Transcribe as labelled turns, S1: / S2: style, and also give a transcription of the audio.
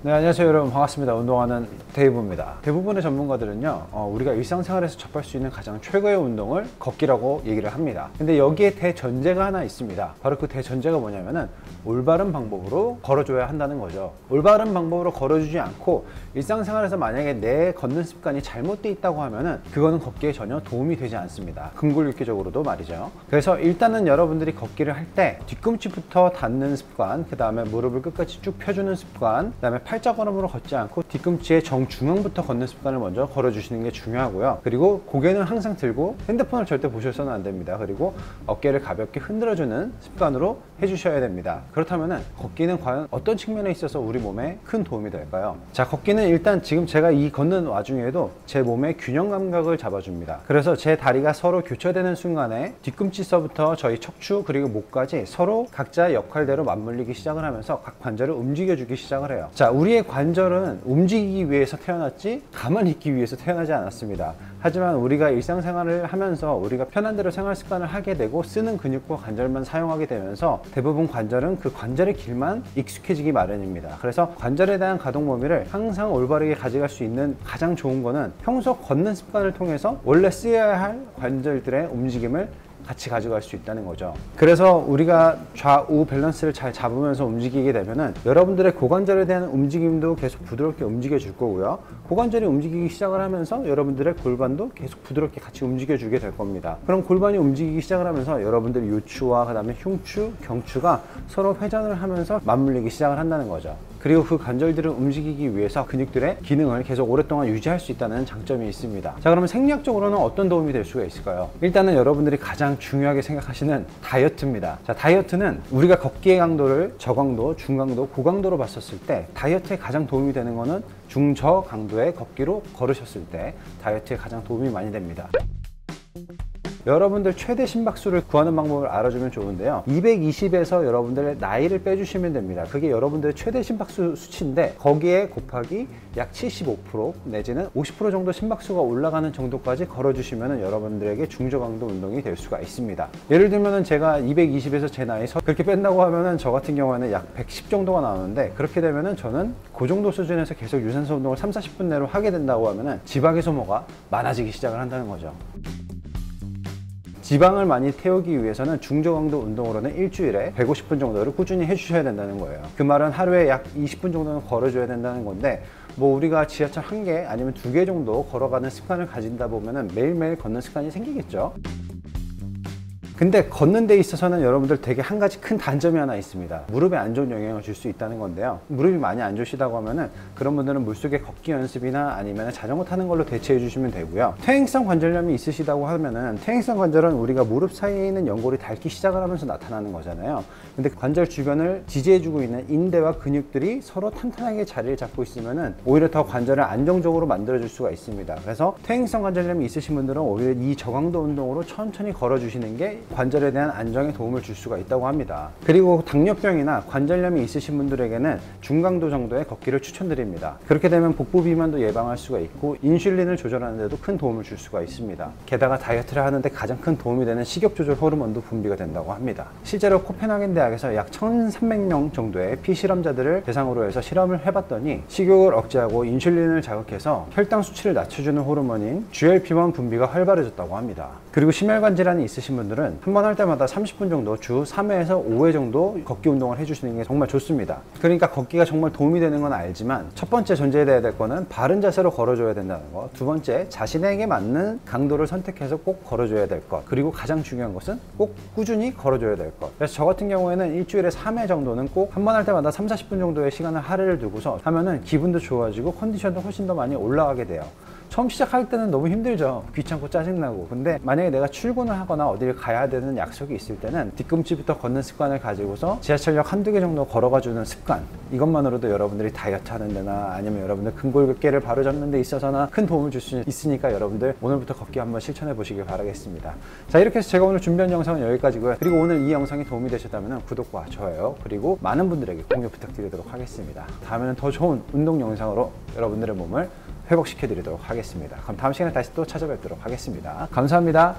S1: 네, 안녕하세요 여러분, 반갑습니다. 운동하는 데이브입니다. 대부분의 전문가들은요 우리가 일상생활에서 접할 수 있는 가장 최고의 운동을 걷기라고 얘기를 합니다. 근데 여기에 대전제가 하나 있습니다. 바로 그 대전제가 뭐냐면은 올바른 방법으로 걸어줘야 한다는 거죠. 올바른 방법으로 걸어주지 않고 일상생활에서 만약에 내 걷는 습관이 잘못되어 있다고 하면은 그거는 걷기에 전혀 도움이 되지 않습니다. 근골격계적으로도 말이죠. 그래서 일단은 여러분들이 걷기를 할 때 뒤꿈치부터 닿는 습관, 그 다음에 무릎을 끝까지 쭉 펴주는 습관, 그 다음에 팔자걸음으로 걷지 않고 뒤꿈치의 정중앙부터 걷는 습관을 먼저 걸어주시는 게 중요하고요. 그리고 고개는 항상 들고 핸드폰을 절대 보셔서는 안 됩니다. 그리고 어깨를 가볍게 흔들어주는 습관으로 해주셔야 됩니다. 그렇다면은 걷기는 과연 어떤 측면에 있어서 우리 몸에 큰 도움이 될까요? 자, 걷기는 일단 지금 제가 이 걷는 와중에도 제 몸의 균형 감각을 잡아줍니다. 그래서 제 다리가 서로 교차되는 순간에 뒤꿈치서부터 저희 척추 그리고 목까지 서로 각자 역할대로 맞물리기 시작을 하면서 각 관절을 움직여주기 시작을 해요. 자, 우리의 관절은 움직이기 위해서 태어났지 가만히 있기 위해서 태어나지 않았습니다. 하지만 우리가 일상생활을 하면서 우리가 편한 대로 생활 습관을 하게 되고 쓰는 근육과 관절만 사용하게 되면서 대부분 관절은 그 관절의 길만 익숙해지기 마련입니다. 그래서 관절에 대한 가동 범위를 항상 올바르게 가져갈 수 있는 가장 좋은 거는 평소 걷는 습관을 통해서 원래 쓰여야 할 관절들의 움직임을 같이 가져갈 수 있다는 거죠. 그래서 우리가 좌우 밸런스를 잘 잡으면서 움직이게 되면은 여러분들의 고관절에 대한 움직임도 계속 부드럽게 움직여 줄 거고요. 고관절이 움직이기 시작을 하면서 여러분들의 골반도 계속 부드럽게 같이 움직여 주게 될 겁니다. 그럼 골반이 움직이기 시작을 하면서 여러분들의 요추와 그 다음에 흉추, 경추가 서로 회전을 하면서 맞물리기 시작을 한다는 거죠. 그리고 그 관절들을 움직이기 위해서 근육들의 기능을 계속 오랫동안 유지할 수 있다는 장점이 있습니다. 자, 그러면 생리학적으로는 어떤 도움이 될 수가 있을까요? 일단은 여러분들이 가장 중요하게 생각하시는 다이어트입니다. 자, 다이어트는 우리가 걷기의 강도를 저강도, 중강도, 고강도로 봤었을 때 다이어트에 가장 도움이 되는 거는 중저강도의 걷기로 걸으셨을 때 다이어트에 가장 도움이 많이 됩니다. 여러분들 최대 심박수를 구하는 방법을 알아주면 좋은데요, 220에서 여러분들의 나이를 빼주시면 됩니다. 그게 여러분들의 최대 심박수 수치인데 거기에 곱하기 약 75% 내지는 50% 정도 심박수가 올라가는 정도까지 걸어주시면 여러분들에게 중저강도 운동이 될 수가 있습니다. 예를 들면 제가 220에서 제 나이 그렇게 뺀다고 하면은 저 같은 경우에는 약 110 정도가 나오는데, 그렇게 되면은 저는 그 정도 수준에서 계속 유산소 운동을 3-40분 내로 하게 된다고 하면은 지방의 소모가 많아지기 시작을 한다는 거죠. 지방을 많이 태우기 위해서는 중저강도 운동으로는 일주일에 150분 정도를 꾸준히 해주셔야 된다는 거예요. 그 말은 하루에 약 20분 정도는 걸어줘야 된다는 건데, 뭐 우리가 지하철 1개 아니면 2개 정도 걸어가는 습관을 가진다 보면은 매일매일 걷는 습관이 생기겠죠. 근데 걷는 데 있어서는 여러분들 되게 한 가지 큰 단점이 하나 있습니다. 무릎에 안 좋은 영향을 줄 수 있다는 건데요, 무릎이 많이 안 좋으시다고 하면은 그런 분들은 물속에 걷기 연습이나 아니면 자전거 타는 걸로 대체해 주시면 되고요. 퇴행성 관절염이 있으시다고 하면은, 퇴행성 관절은 우리가 무릎 사이에 있는 연골이 닳기 시작을 하면서 나타나는 거잖아요. 근데 관절 주변을 지지해 주고 있는 인대와 근육들이 서로 탄탄하게 자리를 잡고 있으면은 오히려 더 관절을 안정적으로 만들어 줄 수가 있습니다. 그래서 퇴행성 관절염이 있으신 분들은 오히려 이 저강도 운동으로 천천히 걸어 주시는 게 관절에 대한 안정에 도움을 줄 수가 있다고 합니다. 그리고 당뇨병이나 관절염이 있으신 분들에게는 중강도 정도의 걷기를 추천드립니다. 그렇게 되면 복부 비만도 예방할 수가 있고 인슐린을 조절하는 데도 큰 도움을 줄 수가 있습니다. 게다가 다이어트를 하는데 가장 큰 도움이 되는 식욕 조절 호르몬도 분비가 된다고 합니다. 실제로 코펜하겐 대학에서 약 1,300명 정도의 피실험자들을 대상으로 해서 실험을 해봤더니 식욕을 억제하고 인슐린을 자극해서 혈당 수치를 낮춰주는 호르몬인 GLP-1 분비가 활발해졌다고 합니다. 그리고 심혈관 질환이 있으신 분들은 한 번 할 때마다 30분 정도 주 3회에서 5회 정도 걷기 운동을 해주시는 게 정말 좋습니다. 그러니까 걷기가 정말 도움이 되는 건 알지만 첫 번째 전제해야 될 거는 바른 자세로 걸어줘야 된다는 거, 두 번째 자신에게 맞는 강도를 선택해서 꼭 걸어줘야 될 것, 그리고 가장 중요한 것은 꼭 꾸준히 걸어줘야 될 것. 그래서 저 같은 경우에는 일주일에 3회 정도는 꼭 한 번 할 때마다 3-40분 정도의 시간을 할애를 두고서 하면은 기분도 좋아지고 컨디션도 훨씬 더 많이 올라가게 돼요. 처음 시작할 때는 너무 힘들죠. 귀찮고 짜증나고. 근데 만약에 내가 출근을 하거나 어딜 가야 되는 약속이 있을 때는 뒤꿈치부터 걷는 습관을 가지고서 지하철역 한두 개 정도 걸어가 주는 습관, 이것만으로도 여러분들이 다이어트 하는 데나 아니면 여러분들 근골격계를 바로잡는 데 있어서나 큰 도움을 줄 수 있으니까 여러분들 오늘부터 걷기 한번 실천해 보시길 바라겠습니다. 자, 이렇게 해서 제가 오늘 준비한 영상은 여기까지고요. 그리고 오늘 이 영상이 도움이 되셨다면 구독과 좋아요 그리고 많은 분들에게 공유 부탁드리도록 하겠습니다. 다음에는 더 좋은 운동 영상으로 여러분들의 몸을 회복시켜 드리도록 하겠습니다. 그럼 다음 시간에 다시 또 찾아뵙도록 하겠습니다. 감사합니다.